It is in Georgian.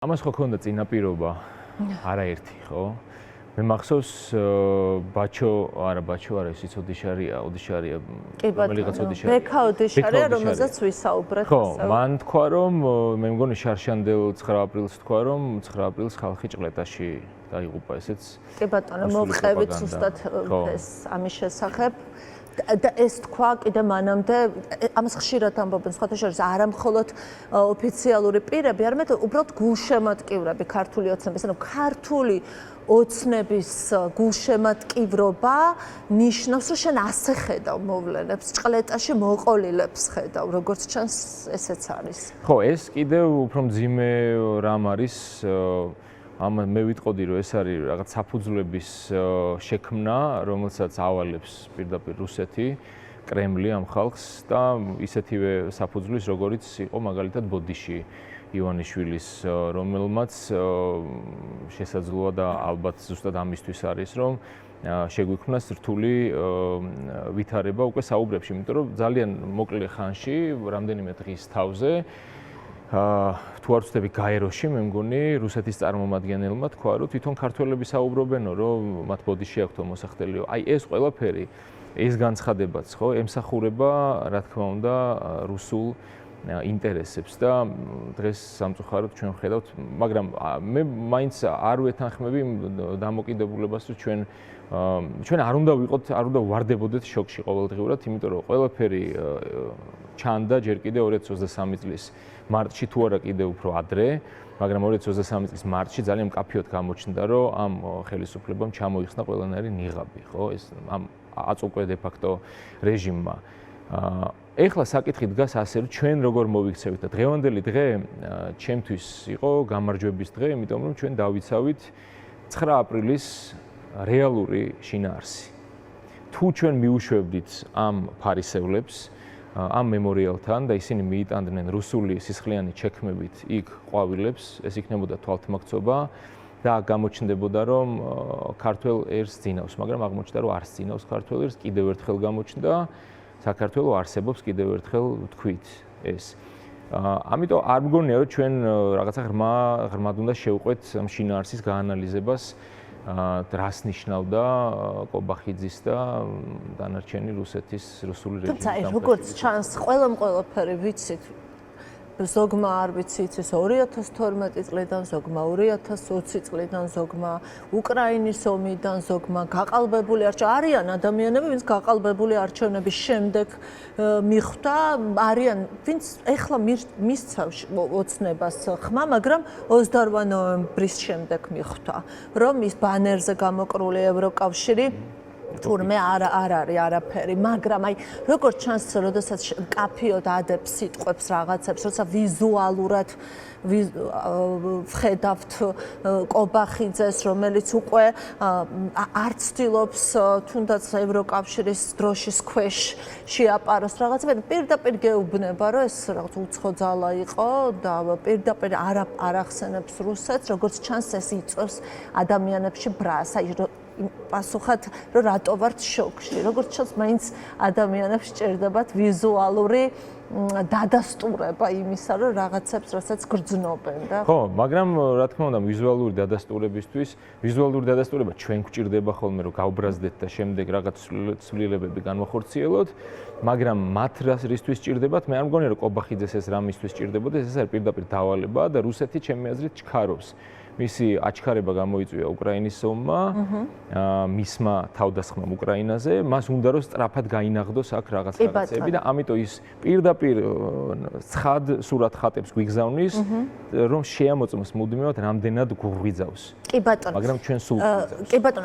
ამას ხო ქონდა წინაპირობა არაერთი, ხო? მე მახსოვს ბაჩო არა, ის ოდიშარია, რომელიღაც ოდიშარია. ბექა ოდიშარია, რომელზეც ვისაუბრეთ. ხო, მან თქვა რომ მე მგონი შარშანდელ 9 აპრილს თქვა რომ 9 აპრილს ხალხი ჭყლეტაში დაიღუპა, ესეც. კი ბატონო, მოვყევით ზუსტად ეს ამის შესახებ. და ეს თქვა კიდე მანამდე ამას ხშირად ამბობენ სხვათა შორის არა მხოლოდ ოფიციალური პირები, არამედ უბრალოდ გულშემატკივრები ქართული ოცნების, ანუ ქართული ოცნების გულშემატკივრობა ნიშნავს, რომ შენ ასე ხედავ მოვლენებს, ჭყლეტაში მოყოლილებს ხედავ, როგორც ჩანს ესეც არის. ხო, ეს კიდევ უფრო მძიმე რამ არის მე ვიტყოდი რომ ეს არის რაღაც საფუძვლების შექმნა, რომელსაც ავალებს პირდაპირ რუსეთი, კრემლი ამ ხალხს და ისეთივე საფუძვლის, როგორიც იყო მაგალითად ბოდიში ივანიშვილის, რომელმაც შესაძლოა და ალბათ ზუსტად ამისთვის არის, რომ შეგვიქმნას რთული ვითარება უკვე საუბრებში, იმიტომ რომ ძალიან მოკლე ხანში, რამდენიმე დღის თავზე თუ არ ვცდები გაეროში, მე მგონი რუსეთის წარმომადგენელმა თქვა, რომ თვითონ ქართველები საუბრობენო, რომ მათ ბოდიში აქვთო მოსახდელიო. აი ეს ყველაფერი, ეს განცხადებაც, ხო, ემსახურება, რა თქმა უნდა, რუსულ ინტერესებს და დღეს სამწუხაროდ ჩვენ ვხედავთ, მაგრამ მე მაინც არ ვეთანხმები დამოკიდებულებას, რომ ჩვენ არ უნდა ვარდებოდეთ შოკში ყოველდღიურად, იმიტომ რომ ყველაფერი ჩანდა ჯერ კიდე 2023 წლის მარტში თუ არა კიდე უფრო ადრე, მაგრამ 2023 წლის მარტში ძალიან მკაფიოდ გამოჩნდა, რომ ამ ხელისუფლებამ ჩამოიხსნა ყველანაირი ნიღაბი, ხო? ეს ამ აწუყვე de facto რეჟიმმა. ეხლა საკითხი დგას ასე, რომ ჩვენ როგორ მოვიქცევით და დღევანდელი დღე ჩემთვის იყო გამარჯვების დღე, იმიტომ რომ ჩვენ დავიცავით 9 აპრილის რეალური შინაარსი. თუ ჩვენ მიუშვებდით ამ ფარისევლებს ამ მემორიალთან და ისინი მიიტანდნენ რუსული სისხლიანი ჩექმებით იქ ყვავილებს, ეს იქნებოდა თვალთმაქცობა და გამოჩნდებოდა რომ ქართველ ერს ძინავს, მაგრამ აღმოჩნდა რომ არ ძინავს ქართველ ერს, კიდევ ერთხელ გამოჩნდა საქართველოს არსებობს კიდევ ერთხელ ვთქვით ეს. ამიტომ არ მგონია რომ ჩვენ რაღაცა ღრმად უნდა შევყვეთ ამ შინაარსის გაანალიზებას, რას ნიშნავდა კობახიძის და დანარჩენი რუსეთის რუსული რეჟიმის. თუმცა როგორც ჩანს, ყველაფერი ვიცით. ზოგმა არ ვიცით ეს 2012 წლიდან, ზოგმა 2020 წლიდან, ზოგმა უკრაინის ომიდან, ზოგმა გაყალბებული არიან ადამიანები, ვინც გაყალბებული არჩევნების შემდეგ მიხვდა, არიან ვინც ეხლა მისცა ოცნებას ხმა, მაგრამ 28 ნოემბრის შემდეგ მიხვდა, რომ ის ბანერზე გამოკრული ევროკავშირი თურმე არ არის არაფერი, მაგრამ აი როგორც ჩანს, როდესაც მკაფიოდ ადებს სიტყვებს რაღაცებს, როცა ვიზუალურად ვხედავთ კობახიძეს, რომელიც უკვე არ ცდილობს თუნდაც ევროკავშირის დროშის ქვეშ შეაპაროს რაღაცები, პირდაპირ გეუბნება, რომ ეს რაღაც უცხო ძალა იყო და პირდაპირ არ ახსენებს რუსეთს, როგორც ჩანს, ეს იწვევს ადამიანებში ბრას, აი პასუხად რომ რატო ვართ შოკში, როგორც ჩანს, მაინც ადამიანებს სჭირდებათ ვიზუალური დადასტურება იმისა, რომ რაღაცებს რასაც გრძნობენ და ხო, მაგრამ რა თქმა უნდა, ვიზუალური დადასტურებისთვის, ვიზუალური დადასტურება ჩვენ გვჭირდება ხოლმე, რომ გავბრაზდეთ და შემდეგ რაღაც ცვლილებები განვახორციელოთ, მაგრამ მათ რისთვის სჭირდებათ, მე არ მგონია, რომ კობახიძეს ეს რამისთვის სჭირდებოდეს, ეს არის პირდაპირ დავალება და რუსეთი ჩემი აზრით ჩქარობს. მისი აჩქარება გამოიწვია უკრაინის ომმა, მისმა თავდასხმამ უკრაინაზე, მას უნდა რომ სწრაფად გაინაღდოს აქ რაღაცები და ამიტომ ის პირდაპირ ცხად სურათ ხატებს გვიგზავნის, რომ შეამოწმოს მუდმივად რამდენად გვღვიძავს. კი ბატონო. მაგრამ ჩვენ სულ გვღვიძავს. კი ბატონო.